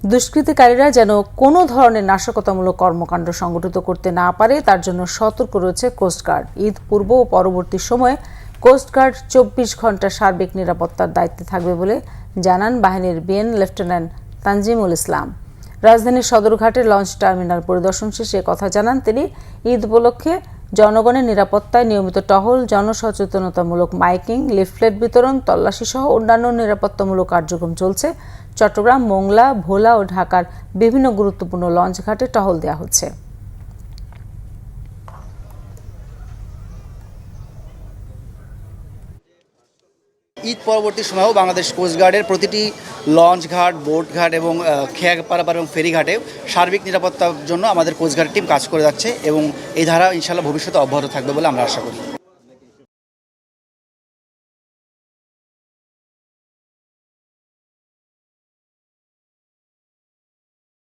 দুষ্কৃতিকারীরা যেন কোনো ধরনের নাশকতামূলক কর্মকাণ্ড সংগঠিত করতে না পারে তার জন্য সতর্ক রয়েছে কোস্টগার্ড। ঈদ পূর্ব ও পরবর্তী সময়ে কোস্টগার্ড ২৪ ঘণ্টা সার্বিক নিরাপত্তার দায়িত্বে থাকবে বলে জানান বাহিনীর বিএন লেফটেন্যান্ট তানজিমুল ইসলাম। রাজধানীর সদরঘাটের লঞ্চ টার্মিনাল পরিদর্শন শেষে কথা জানান তিনি। ঈদ উপলক্ষে জনগণের নিরাপত্তায় নিয়মিত টহল, জনসচেতনতামূলক মাইকিং, লিফলেট বিতরণ, তল্লাশি সহ অন্যান্য নিরাপত্তামূলক কার্যক্রম চলছে। চট্টগ্রাম, মোংলা, ভোলা ও ঢাকার বিভিন্ন গুরুত্বপূর্ণ লঞ্চ ঘাটে টহল দেওয়া হচ্ছে। ঈদ পরবর্তী সময়েও বাংলাদেশ কোস্টগার্ডের প্রতিটি লঞ্চ ঘাট, বোট ঘাট এবং খেয়া পারাপার এবং ফেরিঘাটে সার্বিক নিরাপত্তার জন্য আমাদের কোস্টগার্ড টিম কাজ করে যাচ্ছে এবং এই ধারা ইনশাআল্লাহ ভবিষ্যতে অব্যাহত থাকবে বলে আমরা আশা করি।